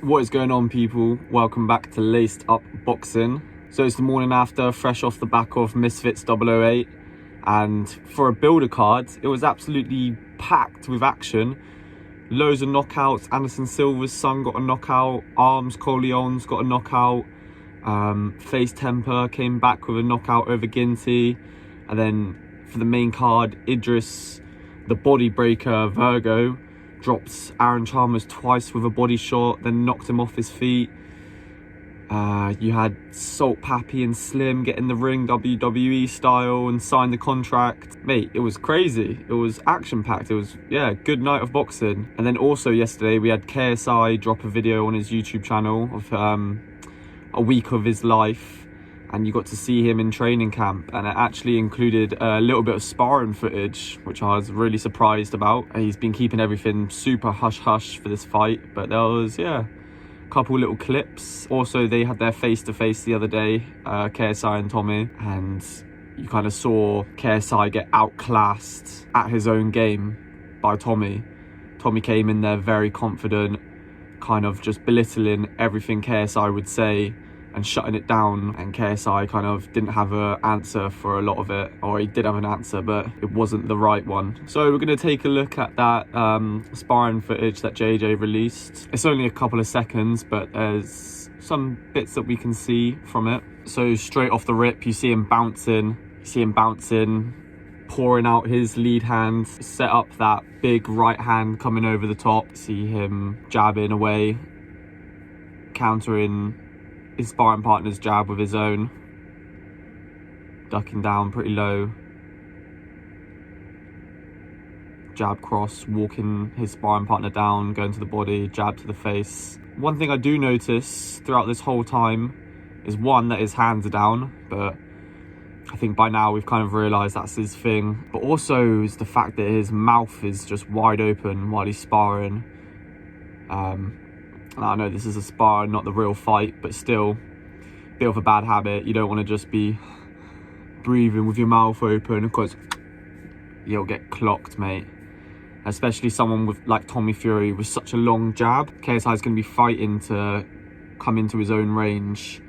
What is going on, people? Welcome back to Laced Up Boxing. So it's the morning after, fresh off the back of Misfits 008, and for a builder card it was absolutely packed with action. Loads of knockouts. Anderson Silva's son got a knockout, Arms Corleone's got a knockout, Face Temper came back with a knockout over Ginty, and then for the main card, Idris the body breaker Virgo dropped Aaron Chalmers twice with a body shot, then knocked him off his feet. You had Salt Pappy and Slim get in the ring WWE style and sign the contract. Mate, it was crazy. It was action-packed. It was, yeah, good night of boxing. And then also yesterday we had KSI drop a video on his YouTube channel of a week of his life, and you got to see him in training camp, and it actually included a little bit of sparring footage, which I was really surprised about. He's been keeping everything super hush-hush for this fight, but there was, yeah, a couple little clips. Also, they had their face-to-face the other day, KSI and Tommy, and you kind of saw KSI get outclassed at his own game by Tommy. Tommy came in there very confident, kind of just belittling everything KSI would say and shutting it down, and KSI kind of didn't have an answer for a lot of it, or he did have an answer but it wasn't the right one. So we're going to take a look at that sparring footage that JJ released. It's only a couple of seconds, but there's some bits that we can see from it. So straight off the rip, you see him bouncing, pouring out his lead hand, set up that big right hand coming over the top. See him jabbing away, countering his sparring partner's jab with his own, ducking down pretty low, jab cross, walking his sparring partner down, going to the body, jab to the face. One thing I do notice throughout this whole time is, one, that his hands are down, but I think by now we've kind of realised that's his thing, but also is the fact that his mouth is just wide open while he's sparring. I know this is a spar, not the real fight, but still, a bit of a bad habit. You don't want to just be breathing with your mouth open, because you'll get clocked, mate. Especially someone with like Tommy Fury with such a long jab. KSI is going to be fighting to come into his own range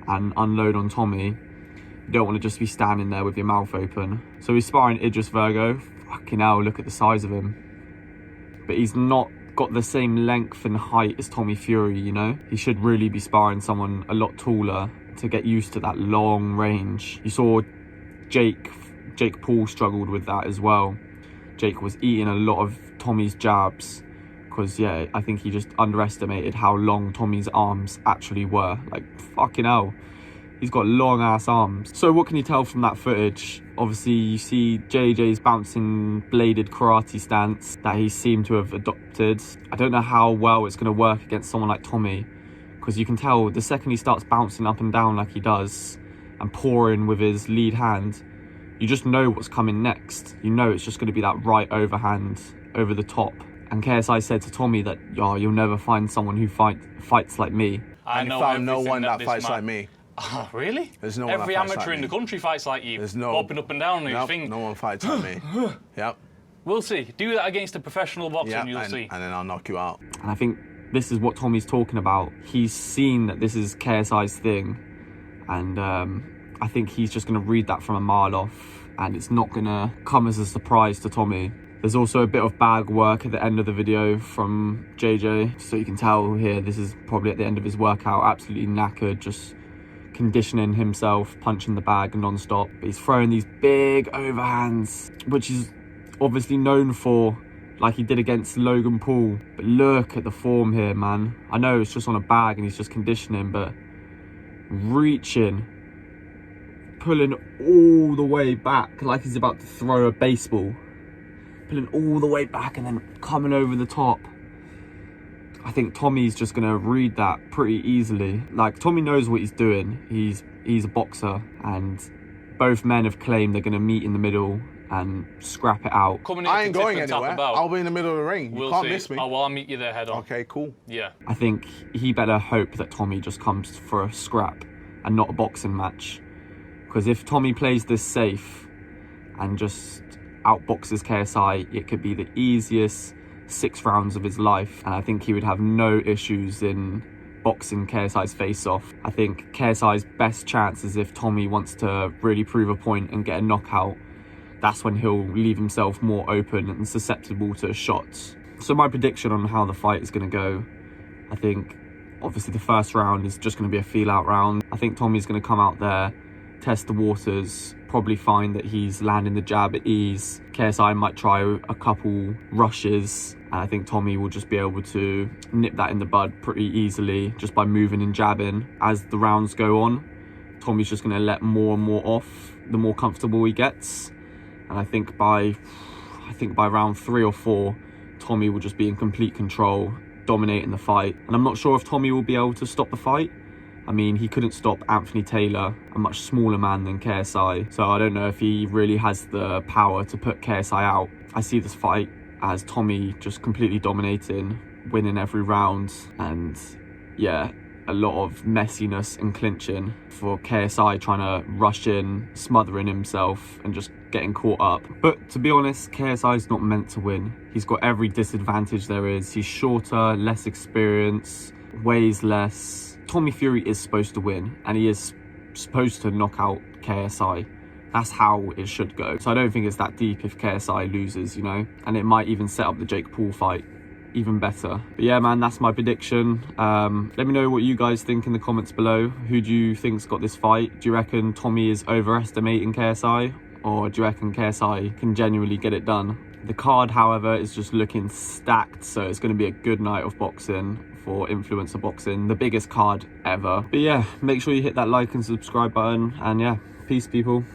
and unload on Tommy. You don't want to just be standing there with your mouth open. So he's sparring Idris Virgo. Fucking hell, look at the size of him. But he's not got the same length and height as Tommy Fury, you know? He should really be sparring someone a lot taller to get used to that long range. You saw Jake Paul struggled with that as well. Jake was eating a lot of Tommy's jabs because, yeah, I think he just underestimated how long Tommy's arms actually were. Like, fucking hell. He's got long ass arms. So what can you tell from that footage? Obviously you see JJ's bouncing bladed karate stance that he seemed to have adopted. I don't know how well it's going to work against someone like Tommy, because you can tell the second he starts bouncing up and down like he does and pouring with his lead hand, you just know what's coming next. You know it's just going to be that right overhand over the top. And KSI said to Tommy that, oh, you'll never find someone who fights like me. I found no one that fights like me. Oh, really? There's no one Every that fights amateur like in me. the country fights like you. There's no popping up and down on your thing. No one fights like me. Yep. We'll see. Do that against a professional boxer and you'll see. And then I'll knock you out. And I think this is what Tommy's talking about. He's seen that this is KSI's thing, and I think he's just going to read that from a mile off, and it's not going to come as a surprise to Tommy. There's also a bit of bag work at the end of the video from JJ, so you can tell here this is probably at the end of his workout, absolutely knackered, just conditioning himself, punching the bag non-stop. But he's throwing these big overhands, which he's obviously known for, like he did against Logan Paul. But look at the form here, man. I know it's just on a bag and he's just conditioning, but reaching, pulling all the way back like he's about to throw a baseball, pulling all the way back and then coming over the top. I think Tommy's just going to read that pretty easily. Like, Tommy knows what he's doing. He's a boxer, and both men have claimed they're going to meet in the middle and scrap it out. I ain't going anywhere. I'll be in the middle of the ring. You can't miss me. Oh, well, I'll meet you there head on. Okay, cool. Yeah. I think he better hope that Tommy just comes for a scrap and not a boxing match. Because if Tommy plays this safe and just outboxes KSI, it could be the easiest 6 rounds of his life, and I think he would have no issues in boxing KSI's face off. I think KSI's best chance is if Tommy wants to really prove a point and get a knockout. That's when he'll leave himself more open and susceptible to shots. So my prediction on how the fight is going to go, I think obviously the first round is just going to be a feel out round. I think Tommy's going to come out there, test the waters, probably find that he's landing the jab at ease. KSI might try a couple rushes, and I think Tommy will just be able to nip that in the bud pretty easily just by moving and jabbing. As the rounds go on, Tommy's just going to let more and more off the more comfortable he gets. And I think by round 3 or 4, Tommy will just be in complete control, dominating the fight. And I'm not sure if Tommy will be able to stop the fight. I mean, he couldn't stop Anthony Taylor, a much smaller man than KSI. So I don't know if he really has the power to put KSI out. I see this fight as Tommy just completely dominating, winning every round. And yeah, a lot of messiness and clinching for KSI trying to rush in, smothering himself and just getting caught up. But to be honest, KSI's not meant to win. He's got every disadvantage there is. He's shorter, less experienced, weighs less. Tommy Fury is supposed to win, and he is supposed to knock out KSI. That's how it should go. So I don't think it's that deep if KSI loses, you know? And it might even set up the Jake Paul fight even better. But yeah, man, that's my prediction. Let me know what you guys think in the comments below. Who do you think's got this fight? Do you reckon Tommy is overestimating KSI? Or do you reckon KSI can genuinely get it done? The card, however, is just looking stacked, so it's going to be a good night of boxing for influencer boxing, the biggest card ever. But yeah, make sure you hit that like and subscribe button, and yeah, peace people.